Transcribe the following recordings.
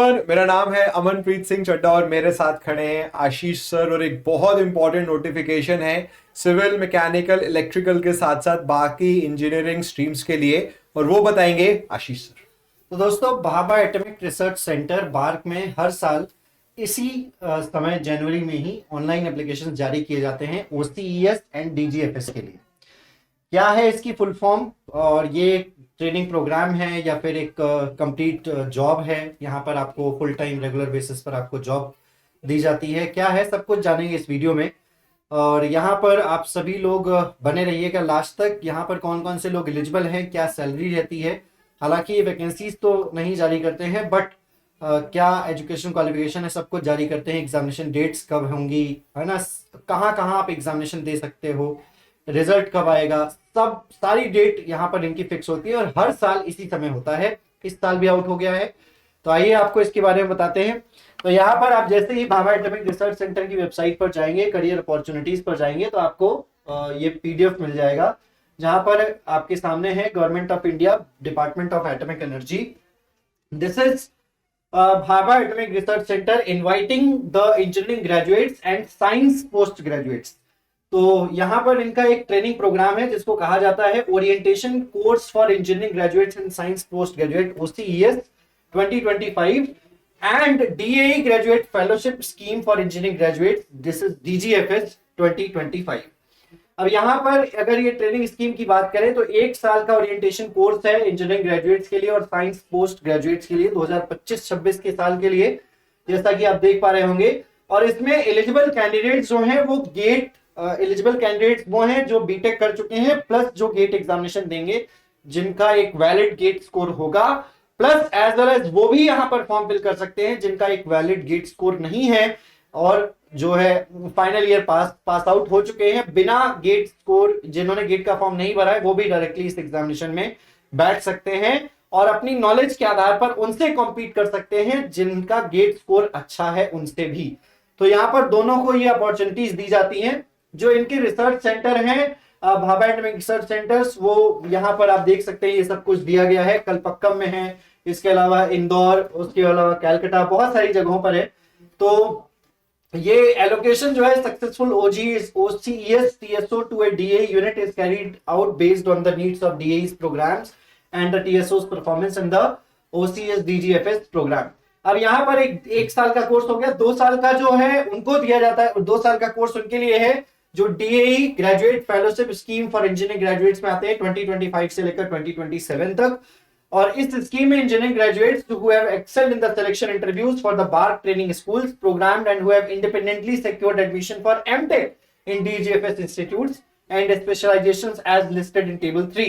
Everyone, मेरा नाम है अमनप्रीत सिंह चड्ढा और मेरे साथ खड़े हैं आशीष सर। और एक बहुत इंपॉर्टेंट नोटिफिकेशन है सिविल, मैकेनिकल, इलेक्ट्रिकल के साथ साथ बाकी इंजीनियरिंग स्ट्रीम्स के लिए, और वो बताएंगे आशीष सर। तो दोस्तों, Bhabha atomic research centre bark में हर साल इसी समय जनवरी में ही ऑनलाइन एप्लीकेशन जारी किए जाते हैं OCES एंड DGFS के लिए। क्या है इसकी फुल फॉर्म, और ये ट्रेनिंग प्रोग्राम है या फिर एक कंप्लीट जॉब है? यहाँ पर आपको फुल टाइम रेगुलर बेसिस पर आपको जॉब दी जाती है। क्या है, सब कुछ जानेंगे इस वीडियो में। और यहाँ पर आप सभी लोग बने रहिएगा लास्ट तक। यहाँ पर कौन कौन से लोग एलिजिबल हैं, क्या सैलरी रहती है। हालांकि ये वैकेंसीज तो नहीं जारी करते हैं, बट क्या एजुकेशन क्वालिफिकेशन है सब कुछ जारी करते हैं। एग्जामिनेशन डेट्स कब होंगी, है ना, कहाँ कहाँ आप एग्जामिनेशन दे सकते हो, रिजल्ट कब आएगा, सब सारी डेट यहाँ पर इनकी फिक्स होती है और हर साल इसी समय होता है। इस साल भी आउट हो गया है, तो आइए आपको इसके बारे में बताते हैं। तो यहाँ पर आप जैसे ही भाभा एटॉमिक रिसर्च सेंटर की वेबसाइट पर जाएंगे, करियर अपॉर्चुनिटीज पर जाएंगे, तो आपको ये PDF मिल जाएगा, जहां पर आपके सामने है government of India, department of atomic energy. This is Bhabha atomic research centre inviting the engineering graduates and science post graduates. तो यहाँ पर इनका एक ट्रेनिंग प्रोग्राम है जिसको कहा जाता है orientation course for engineering graduates and science post graduate OCES 2025 and DAE graduate fellowship scheme for engineering graduates, this is DGFS 2025। अब यहाँ पर अगर ये ट्रेनिंग स्कीम की बात करें तो 1 साल का ओरिएंटेशन कोर्स है इंजीनियरिंग ग्रेजुएट्स के लिए और साइंस पोस्ट ग्रेजुएट्स के लिए 2025-26 के साल के लिए, जैसा कि आप देख पा रहे होंगे। और इसमें एलिजिबल कैंडिडेट्स जो हैं वो गेट एलिजिबल कैंडिडेट्स वो हैं जो बीटेक कर चुके हैं, प्लस जो गेट एग्जामिनेशन देंगे जिनका एक वैलिड गेट स्कोर होगा, प्लस एज वेल एज वो भी यहाँ पर फॉर्म फिल कर सकते हैं जिनका एक वैलिड गेट स्कोर नहीं है और जो है फाइनल ईयर पास आउट हो चुके हैं बिना गेट स्कोर। जिन्होंने गेट का फॉर्म नहीं भरा है वो भी डायरेक्टली इस एग्जामिनेशन में बैठ सकते हैं और अपनी नॉलेज के आधार पर उनसे कॉम्पीट कर सकते हैं जिनका गेट स्कोर अच्छा है उनसे भी। तो यहाँ पर दोनों को ये अपॉर्चुनिटीज दी जाती हैं। जो इनके रिसर्च सेंटर हैं भाभा एटॉमिक रिसर्च सेंटर्स, वो यहाँ पर आप देख सकते हैं, ये सब कुछ दिया गया है। कलपक्कम में है, इसके अलावा इंदौर, उसके अलावा कैलकाटा, बहुत सारी जगहों पर है। तो ये एलोकेशन जो है successful OCES TSO to a DAE unit is carried out based on the needs of DAE's programs and the TSO's performance in the OCES DGFS program। अब यहाँ पर एक साल का कोर्स हो गया। 2 साल का जो है उनको दिया जाता है, 2 साल का कोर्स उनके लिए है जो DAE graduate fellowship scheme for engineering graduates में आते हैं 2025 से लेकर 2027 तक। और इस स्कीम में engineering graduates who have excelled in the selection interviews for the BARC training schools programmed and who have independently secured admission for MTech in DGFS institutes and specializations as listed in table 3।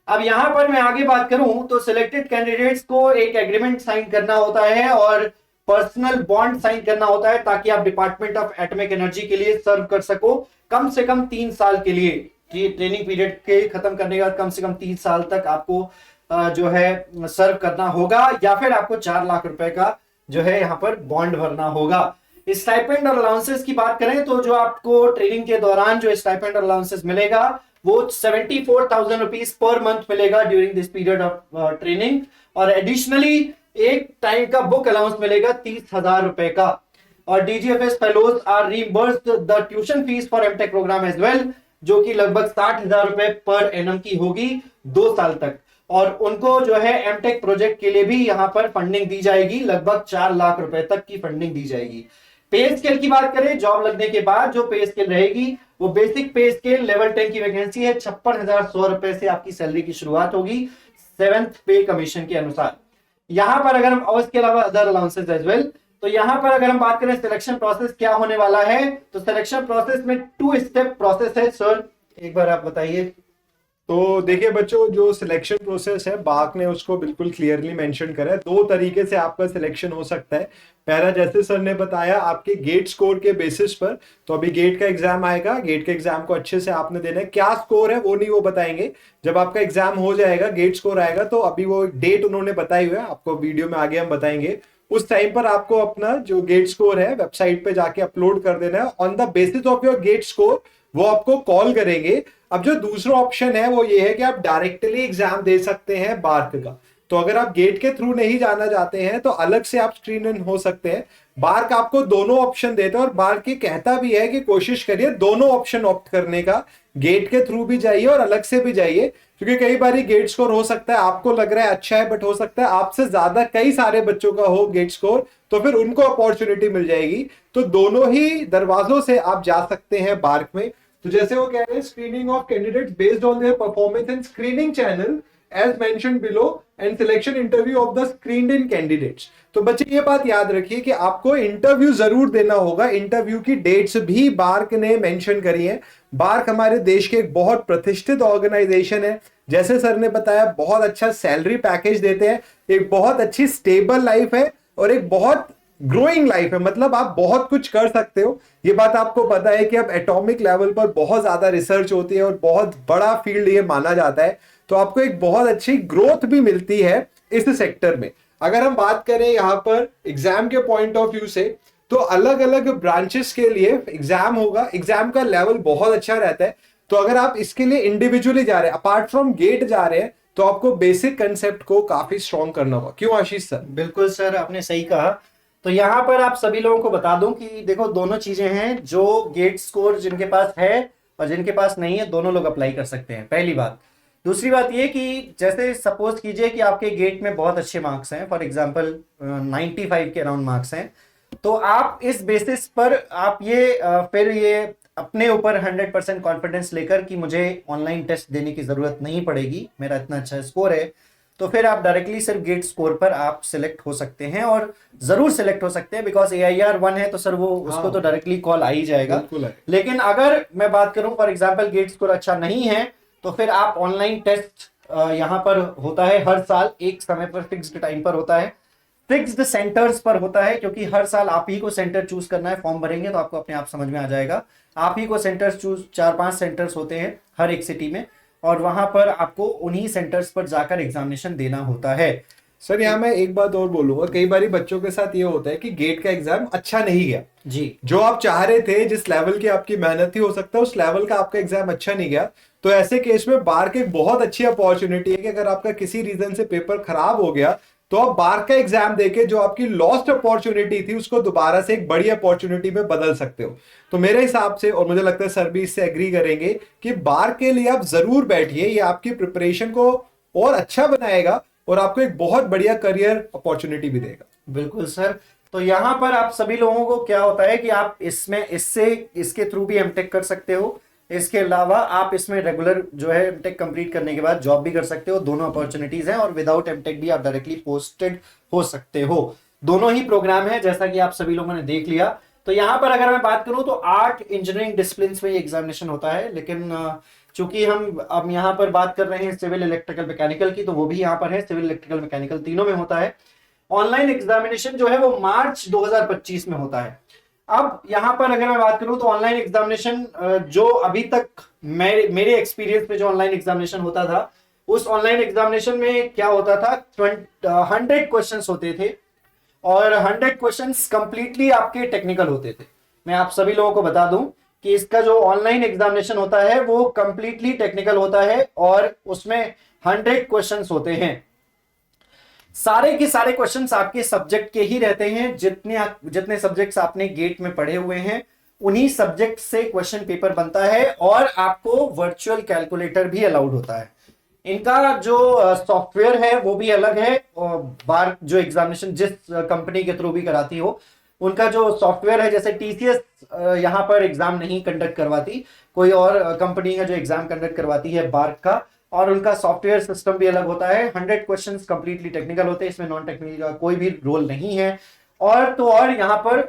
अब यहाँ पर मैं आगे बात करूं तो selected candidates को एक एग्रीमेंट साइन करना होता है और पर्सनल बॉन्ड साइन करना होता है ताकि आप डिपार्टमेंट ऑफ एटॉमिक एनर्जी के लिए सर्व कर सको कम से कम 3 साल के लिए। ट्रेनिंग पीरियड के खत्म करने के बाद कम से कम 3 साल तक आपको जो है सर्व करना होगा, या फिर आपको 4 लाख रुपए का जो है यहाँ पर बॉन्ड भरना होगा। स्टाइपेंड और अलाउंसेस की बात करें तो जो आपको ट्रेनिंग के दौरान जो स्टाइपेंड और अलाउंसेस मिलेगा वो 74,000 रुपीज पर मंथ मिलेगा during this period of training. और एडिशनली एक टाइम का बुक अलाउंस मिलेगा 30,000 रुपए का। और DGFS fellows are reimbursed the tuition fees for MTech program as well, जो कि लगभग 60,000 रुपए पर एनम की होगी 2 साल तक। और उनको जो है MTech प्रोजेक्ट के लिए भी यहाँ पर फंडिंग दी जाएगी, लगभग 4 लाख रुपए तक की फंडिंग दी जाएगी। पे स्केल की बात करें, जॉब लगने के बाद जो पे स्केल रहेगी वो बेसिक पे स्केल लेवल 10 की वैकेंसी है, 56,100 रुपए से आपकी सैलरी की शुरुआत होगी 7th पे कमीशन के अनुसार। यहाँ पर अगर हम, और इसके अलावा अदर अलाउंसेस एज वेल, तो यहाँ पर अगर हम बात करें सिलेक्शन प्रोसेस क्या होने वाला है, तो सिलेक्शन प्रोसेस में 2 स्टेप प्रोसेस है। सर एक बार आप बताइए। तो देखिए बच्चों, जो सिलेक्शन प्रोसेस है बार्क ने उसको बिल्कुल क्लियरली मेंशन करा है। 2 तरीके से आपका सिलेक्शन हो सकता है। पहला, जैसे सर ने बताया, आपके गेट स्कोर के बेसिस पर। तो अभी गेट का एग्जाम आएगा, गेट के एग्जाम को अच्छे से आपने देना है। क्या स्कोर है वो नहीं वो बताएंगे, जब आपका एग्जाम हो जाएगा गेट स्कोर आएगा तो अभी वो डेट उन्होंने बताई हुई है, आपको वीडियो में आगे हम बताएंगे। उस टाइम पर आपको अपना जो गेट स्कोर है वेबसाइट पे जाके अपलोड कर देना है। On the basis of your GATE score वो आपको कॉल करेंगे। अब जो दूसरा ऑप्शन है वो ये है कि आप डायरेक्टली एग्जाम दे सकते हैं बार्क का। तो अगर आप गेट के थ्रू नहीं जाना चाहते हैं तो अलग से आप स्क्रीन इन हो सकते हैं। बार्क आपको दोनों ऑप्शन देता है और बार्क ये कहता भी है कि कोशिश करिए दोनों ऑप्शन ऑप्ट करने का, गेट के थ्रू भी जाइए और अलग से भी जाइए, क्योंकि कई बार गेट स्कोर हो सकता है आपको लग रहा है अच्छा है, बट हो सकता है आपसे ज्यादा कई सारे बच्चों का हो गेट स्कोर, तो फिर उनको अपॉर्चुनिटी मिल जाएगी। तो दोनों ही दरवाजों से आप जा सकते हैं बार्क में। तो जैसे वो कह रहे हैं, screening of candidates based on their performance and screening channel as mentioned below and selection interview of the screened in candidates. तो बच्चे ये बात याद रखिए कि आपको इंटरव्यू जरूर देना होगा। इंटरव्यू की डेट्स भी बार्क ने मेंशन करी है। बार्क हमारे देश के एक बहुत प्रतिष्ठित ऑर्गेनाइजेशन है। जैसे सर ने बताया, बहुत अच्छा सैलरी पैकेज देते हैं, एक बहुत अच्छी स्टेबल लाइफ है और एक बहुत ग्रोइंग लाइफ है। मतलब आप बहुत कुछ कर सकते हो। ये बात आपको पता है कि अब एटॉमिक लेवल पर बहुत ज्यादा रिसर्च होती है और बहुत बड़ा फील्ड ये माना जाता है, तो आपको एक बहुत अच्छी ग्रोथ भी मिलती है इस सेक्टर में। अगर हम बात करें यहाँ पर एग्जाम के पॉइंट ऑफ व्यू से, तो अलग अलग ब्रांचेस के लिए एग्जाम होगा। एग्जाम का लेवल बहुत अच्छा रहता है। तो अगर आप इसके लिए इंडिविजुअली जा रहे हैं, अपार्ट फ्रॉम गेट जा रहे हैं, तो आपको बेसिक कंसेप्ट को काफी स्ट्रॉन्ग करना होगा। क्यों आशीष सर? बिल्कुल सर, आपने सही कहा। तो यहाँ पर आप सभी लोगों को बता दूं कि देखो, दोनों चीजें हैं। जो गेट स्कोर जिनके पास है और जिनके पास नहीं है, दोनों लोग अप्लाई कर सकते हैं, पहली बात। दूसरी बात ये कि जैसे सपोज कीजिए कि आपके गेट में बहुत अच्छे मार्क्स हैं, फॉर एग्जांपल 95 के अराउंड मार्क्स हैं, तो आप इस बेसिस पर आप फिर ये अपने ऊपर 100% कॉन्फिडेंस लेकर कि मुझे ऑनलाइन टेस्ट देने की जरूरत नहीं पड़ेगी, मेरा इतना अच्छा स्कोर है, तो फिर आप डायरेक्टली सिर्फ गेट स्कोर पर आप सिलेक्ट हो सकते हैं। और जरूर सिलेक्ट हो सकते हैं, बिकॉज AIR 1 है तो सर वो उसको तो डायरेक्टली कॉल आ ही जाएगा। लेकिन अगर मैं बात करूं फॉर एग्जांपल गेट स्कोर अच्छा नहीं है, तो फिर आप ऑनलाइन टेस्ट यहाँ पर होता है हर साल, एक समय पर फिक्स्ड टाइम पर होता है, फिक्स्ड सेंटर्स पर होता है, क्योंकि हर साल आप ही को सेंटर चूज करना है। फॉर्म भरेंगे तो आपको अपने आप समझ में आ जाएगा। आप ही को सेंटर्स चूज, 4-5 सेंटर्स होते हैं हर एक सिटी में, और वहां पर आपको उन्हीं सेंटर्स पर जाकर एग्जामिनेशन देना होता है। सर यहाँ मैं एक बात और बोलूंगा, कई बार बच्चों के साथ ये होता है कि गेट का एग्जाम अच्छा नहीं गया जी, जो आप चाह रहे थे, जिस लेवल की आपकी मेहनत थी, हो सकता है उस लेवल का आपका एग्जाम अच्छा नहीं गया। तो ऐसे केस में बार्क एक बहुत अच्छी अपॉर्चुनिटी है कि अगर आपका किसी रीजन से पेपर खराब हो गया, तो आप बार्क का एग्जाम देके जो आपकी लॉस्ट अपॉर्चुनिटी थी उसको दोबारा से एक बड़ी अपॉर्चुनिटी में बदल सकते हो। तो मेरे हिसाब से, और मुझे लगता है सर भी इससे एग्री करेंगे, कि बार्क के लिए आप जरूर बैठिए। ये आपकी प्रिपरेशन को और अच्छा बनाएगा और आपको एक बहुत बढ़िया करियर अपॉर्चुनिटी भी देगा। बिल्कुल सर। तो यहाँ पर आप सभी लोगों को क्या होता है कि आप इसके थ्रू भी एमटेक कर सकते हो। इसके अलावा आप इसमें रेगुलर जो है एमटेक कंप्लीट करने के बाद जॉब भी कर सकते हो। दोनों अपॉर्चुनिटीज हैं, और विदाउट एमटेक भी आप डायरेक्टली पोस्टेड हो सकते हो। दोनों ही प्रोग्राम है, जैसा कि आप सभी लोगों ने देख लिया। तो यहाँ पर अगर मैं बात करूं तो 8 इंजीनियरिंग डिसिप्लिन में ये एग्जामिनेशन होता है, लेकिन चूंकि हम अब यहाँ पर बात कर रहे हैं सिविल, इलेक्ट्रिकल, मैकेनिकल की, तो वो भी यहाँ पर है, सिविल, इलेक्ट्रिकल, मैकेनिकल तीनों में होता है। ऑनलाइन एग्जामिनेशन जो है वो मार्च 2025 में होता है। अब यहाँ पर अगर मैं बात करूं तो ऑनलाइन एग्जामिनेशन जो अभी तक मेरे एक्सपीरियंस में जो ऑनलाइन एग्जामिनेशन होता था, उस ऑनलाइन एग्जामिनेशन में क्या होता था, 100 क्वेश्चंस होते थे, और 100 क्वेश्चंस कंप्लीटली आपके टेक्निकल होते थे। मैं आप सभी लोगों को बता दूं कि इसका जो ऑनलाइन एग्जामिनेशन होता है वो कंप्लीटली टेक्निकल होता है, और उसमें 100 क्वेश्चंस होते हैं। सारे के सारे क्वेश्चंस आपके सब्जेक्ट के ही रहते हैं। जितने सब्जेक्ट्स आपने गेट में पढ़े हुए हैं, उन्हीं सब्जेक्ट से क्वेश्चन पेपर बनता है, और आपको वर्चुअल कैलकुलेटर भी अलाउड होता है। इनका जो सॉफ्टवेयर है वो भी अलग है। बार जो एग्जामिनेशन जिस कंपनी के थ्रू भी कराती हो, उनका जो सॉफ्टवेयर है, जैसे TCS यहाँ पर एग्जाम नहीं कंडक्ट करवाती, कोई और कंपनी है जो एग्जाम कंडक्ट करवाती है बार्क का, और उनका सॉफ्टवेयर सिस्टम भी अलग होता है। 100 क्वेश्चंस कंप्लीटली टेक्निकल होते हैं, इसमें नॉन टेक्निकल का कोई भी रोल नहीं है। और यहाँ पर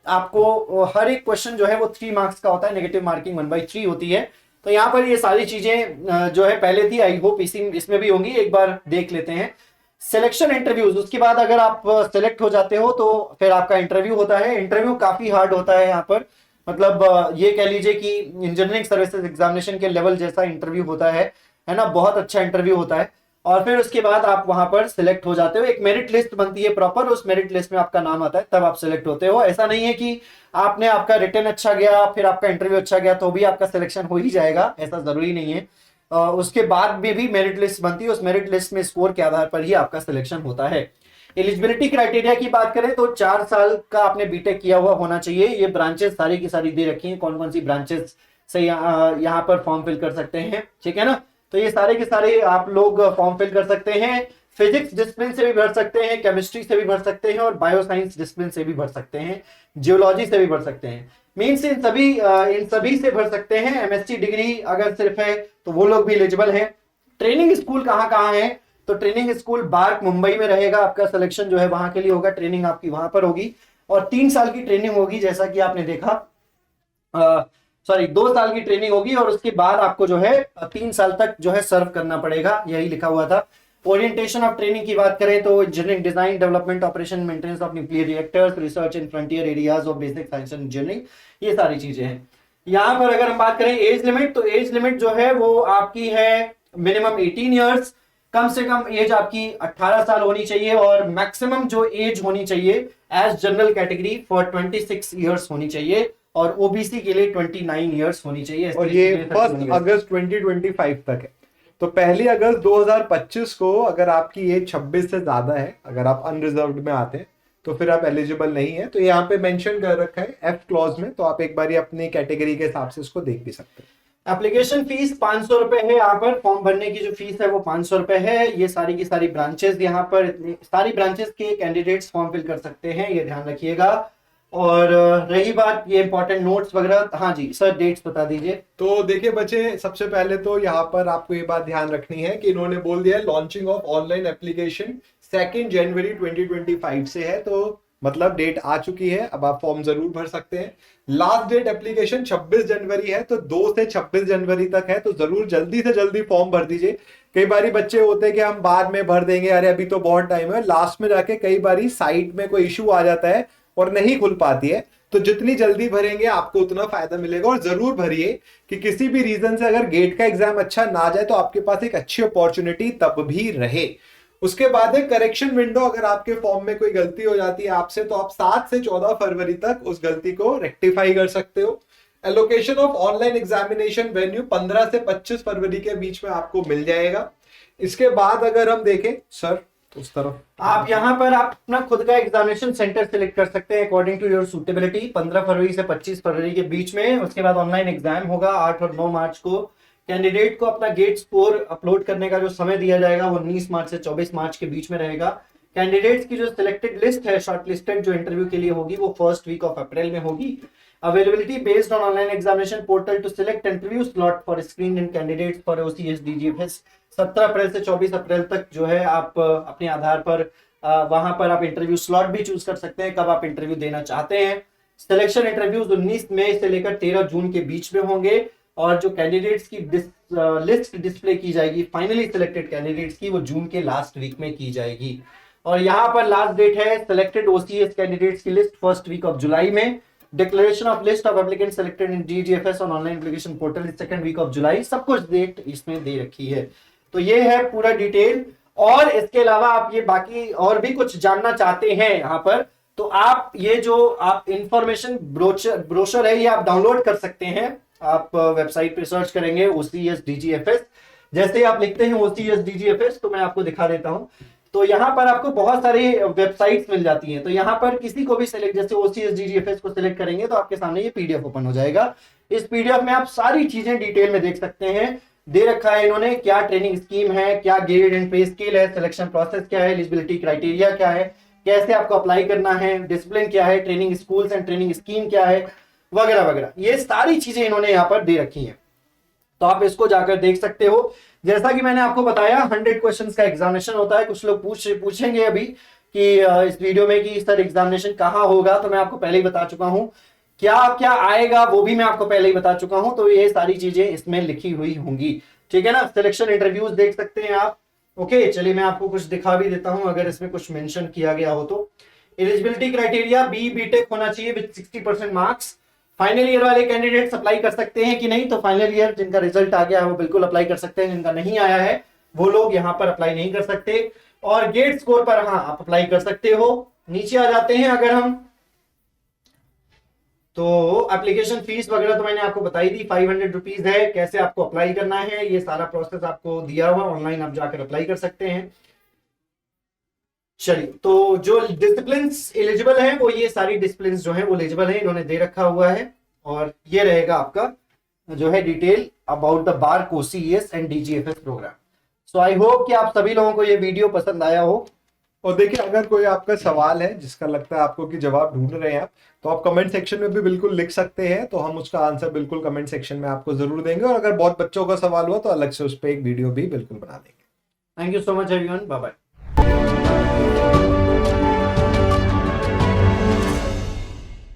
आपको हर एक क्वेश्चन जो है वो 3 मार्क्स का होता है, नेगेटिव मार्किंग 1/3 होती है। तो यहाँ पर ये सारी चीजें जो है पहले थी, आई होप इसमें भी होंगी, एक बार देख लेते हैं। सिलेक्शन इंटरव्यूज, उसके बाद अगर आप सिलेक्ट हो जाते हो तो फिर आपका इंटरव्यू होता है। इंटरव्यू काफी हार्ड होता है यहाँ पर, मतलब ये कह लीजिए कि इंजीनियरिंग सर्विसेज एग्जामिनेशन के लेवल जैसा इंटरव्यू होता है ना, बहुत अच्छा इंटरव्यू होता है। और फिर उसके बाद आप वहां पर सिलेक्ट हो जाते हो। एक मेरिट लिस्ट बनती है प्रॉपर, उस मेरिट लिस्ट में आपका नाम आता है, तब आप सिलेक्ट होते हो। ऐसा नहीं है कि आपका रिटर्न अच्छा गया, फिर आपका इंटरव्यू अच्छा गया तो भी आपका सिलेक्शन हो ही जाएगा, ऐसा जरूरी नहीं है। उसके बाद में भी मेरिट लिस्ट बनती है, उस मेरिट लिस्ट में स्कोर के आधार पर ही आपका सिलेक्शन होता है। एलिजिबिलिटी क्राइटेरिया की बात करें तो 4 साल का आपने बीटेक किया हुआ होना चाहिए। ये ब्रांचेस सारी की सारी दे रखी हैं, कौन कौन सी ब्रांचेस से यहाँ पर फॉर्म फिल कर सकते हैं, ठीक है ना। तो ये सारे के सारे आप लोग फॉर्म फिल कर सकते हैं। फिजिक्स डिसिप्लिन से भी भर सकते हैं, केमिस्ट्री से भी भर सकते हैं और बायोसाइंस डिसिप्लिन से भी भर सकते हैं, जियोलॉजी से भी भर सकते हैं। मीन्स इन सभी से भर सकते हैं। एमएससी डिग्री अगर सिर्फ है तो वो लोग भी एलिजिबल है। ट्रेनिंग स्कूल कहाँ कहाँ है, तो ट्रेनिंग स्कूल बार्क मुंबई में रहेगा, आपका सिलेक्शन जो है वहां के लिए होगा, ट्रेनिंग आपकी वहां पर होगी और 3 साल की ट्रेनिंग होगी, जैसा कि आपने देखा। 2 साल की ट्रेनिंग होगी और उसके बाद आपको जो है 3 साल तक जो है सर्व करना पड़ेगा, यही लिखा हुआ था। ओरिएंटेशन ऑफ ट्रेनिंग की बात करें तो engineering design, development, operation, maintenance of nuclear reactors, research in frontier areas of basic science and engineering, ये सारी चीजें हैं। यहाँ पर अगर हम बात करें एज लिमिट, तो एज लिमिट जो है वो आपकी है मिनिमम 18 ईयर्स, कम से कम एज आपकी 18 साल होनी चाहिए और मैक्सिमम जो एज होनी चाहिए age general category for 26 years होनी चाहिए और ओबीसी के लिए 29 ईयर्स होनी चाहिए। और ये 1 अगस्त 2025 तक है। तो 1 अगस्त 2025 को अगर आपकी एज 26 से ज्यादा है, अगर आप अनरिजर्व्ड में आते हैं तो फिर आप एलिजिबल नहीं है। तो यहाँ पे मेंशन कर रखा है एफ क्लॉज में, तो आप एक बार अपनी कैटेगरी के हिसाब से इसको देख भी सकते हैं। एप्लीकेशन फीस 500 रुपए है। यहाँ पर फॉर्म भरने की जो फीस है वो 500 रुपए है। ये सारी की सारी ब्रांचेस, यहाँ पर इतनी सारी ब्रांचेस के कैंडिडेट्स फॉर्म फिल कर सकते हैं, ये ध्यान रखिएगा। और रही बात ये इंपॉर्टेंट नोट्स वगैरह, हाँ जी सर डेट्स बता दीजिए। तो देखिए बच्चे, सबसे पहले तो यहाँ पर आपको ये बात ध्यान रखनी है कि इन्होंने बोल दिया है लॉन्चिंग ऑफ ऑनलाइन एप्लीकेशन 2 जनवरी 2025 से है, तो मतलब डेट आ चुकी है। अब आप फॉर्म जरूर भर सकते हैं। लास्ट डेट एप्लीकेशन 26 जनवरी है, तो 2 से 26 जनवरी तक है, तो जरूर जल्दी से जल्दी फॉर्म भर दीजिए। कई बारी बच्चे होते हैं कि हम बाद में भर देंगे, अरे अभी तो बहुत टाइम है, लास्ट में जाके कई बारी साइट में कोई इशू आ जाता है और नहीं खुल पाती है। तो जितनी जल्दी भरेंगे आपको उतना फायदा मिलेगा। और जरूर भरिए कि किसी भी रीजन से अगर गेट का एग्जाम अच्छा ना जाए तो आपके पास एक अच्छी अपॉर्चुनिटी तब भी रहे। उसके बाद है करेक्शन विंडो। अगर आपके फॉर्म में कोई गलती हो जाती है आपसे, तो आप 7 से 14 फरवरी तक उस गलती को रेक्टिफाई कर सकते हो। Allocation of online examination venue 15 से 25 फरवरी के बीच में आपको मिल जाएगा। इसके बाद अगर हम देखें सर उस तरफ, आप यहाँ पर आप अपना खुद का एग्जामिनेशन सेंटर सिलेक्ट कर सकते हैं अकॉर्डिंग टू योर सूटेबिलिटी 15 फरवरी से 25 फरवरी के बीच में। उसके बाद ऑनलाइन एग्जाम होगा 8 और 9 मार्च को। कैंडिडेट को अपना गेट स्कोर अपलोड करने का जो समय दिया जाएगा वो 19 मार्च से 24 मार्च के बीच में रहेगा। कैंडिडेट्स की जो सिलेक्टेड लिस्ट है शॉर्टलिस्टेड जो इंटरव्यू के लिए होगी वो फर्स्ट वीक ऑफ अप्रैल में होगी। Availability based on online examination portal to select interview slot for screen in candidates for OCS DGFS. 17 अप्रैल से 24 अप्रैल तक जो है आप अपने आधार पर वहां पर आप इंटरव्यू स्लॉट भी चूज कर सकते हैं, कब आप इंटरव्यू देना चाहते हैं। सिलेक्शन इंटरव्यूज 19 मई से लेकर 13 जून के बीच में होंगे और जो कैंडिडेट्स की लिस्ट डिस्प्ले की जाएगी फाइनली सिलेक्टेड कैंडिडेट्स की, वो जून के लास्ट वीक में की जाएगी। और यहाँ पर लास्ट डेट है सिलेक्टेड ओसीएस कैंडिडेट्स की list first week of July में। Declaration of list of applicant selected in DGFS on online application portal second week of July. सब कुछ डेट इसमें दे रखी है। तो ये है पूरा डिटेल। और इसके अलावा आप ये बाकी और भी कुछ जानना चाहते हैं यहाँ पर, तो आप ये जो आप इंफॉर्मेशन ब्रोशर है ये आप डाउनलोड कर सकते हैं। आप वेबसाइट पे सर्च करेंगे ओसीएस डीजीएफएस, जैसे ही आप लिखते हैं ओसीएस डीजीएफएस तो मैं आपको दिखा देता हूं। तो यहाँ पर आपको बहुत सारी वेबसाइट्स मिल जाती हैं। तो यहाँ पर किसी को भी सिलेक्ट, जैसे ओसीएस डीजीएफएस को सिलेक्ट करेंगे तो आपके सामने ये पीडीएफ ओपन हो जाएगा। इस पीडीएफ में आप सारी चीजें डिटेल में देख सकते हैं। दे रखा है इन्होंने क्या ट्रेनिंग स्कीम है, क्या ग्रेड एंड पे स्केल है, सिलेक्शन प्रोसेस क्या है, एलिजिबिलिटी क्राइटेरिया क्या है, कैसे आपको अप्लाई करना है, डिसिप्लिन क्या है, training schools and training scheme क्या है, वगैरह वगैरह। ये सारी चीजें इन्होंने यहाँ पर दे रखी हैं, तो आप इसको जाकर देख सकते हो। जैसा कि मैंने आपको बताया 100 क्वेश्चंस का एग्जामिनेशन होता है। कुछ लोग पूछेंगे अभी कि इस वीडियो में कि सर एग्जामिनेशन कहाँ होगा, तो मैं आपको पहले ही बता चुका हूँ। क्या क्या आएगा वो भी मैं आपको पहले ही बता चुका हूं। तो ये सारी चीजें इसमें लिखी हुई होंगी, ठीक है ना। सिलेक्शन इंटरव्यूज देख सकते हैं आप। ओके, चलिए मैं आपको कुछ दिखा भी देता हूं अगर इसमें कुछ मेंशन किया गया हो तो। एलिजिबिलिटी क्राइटेरिया बीटेक होना चाहिए विद 60% मार्क्स। फाइनल ईयर वाले कैंडिडेट्स अप्लाई कर सकते हैं कि नहीं, तो फाइनल ईयर जिनका रिजल्ट आ गया है वो बिल्कुल अप्लाई कर सकते हैं, जिनका नहीं आया है वो लोग यहाँ पर अप्लाई नहीं कर सकते। और गेट स्कोर पर हाँ आप अप्लाई कर सकते हो। नीचे आ जाते हैं अगर हम, तो एप्लीकेशन फीस वगैरह तो मैंने आपको बताई दी, 500 रुपीज है। कैसे आपको अप्लाई करना है ये सारा प्रोसेस आपको दिया हुआ, ऑनलाइन आप जाकर अप्लाई कर सकते हैं। चलिए, तो जो डिसिप्लिन एलिजिबल है वो ये सारी डिसिप्लिन जो है वो एलिजिबल है, इन्होंने दे रखा हुआ है। और ये रहेगा आपका जो है detail about the BARC OCES and DGFS program. So I hope कि आप सभी लोगों को ये वीडियो पसंद आया हो। और देखिए, अगर कोई आपका सवाल है जिसका लगता है आपको कि जवाब ढूंढ रहे हैं आप, तो आप कमेंट सेक्शन में भी बिल्कुल लिख सकते हैं, तो हम उसका आंसर बिल्कुल कमेंट सेक्शन में आपको जरूर देंगे। और अगर बहुत बच्चों का सवाल हुआ तो अलग से उस पर एक वीडियो भी बिल्कुल बना देंगे। Thank you so much everyone, bye bye.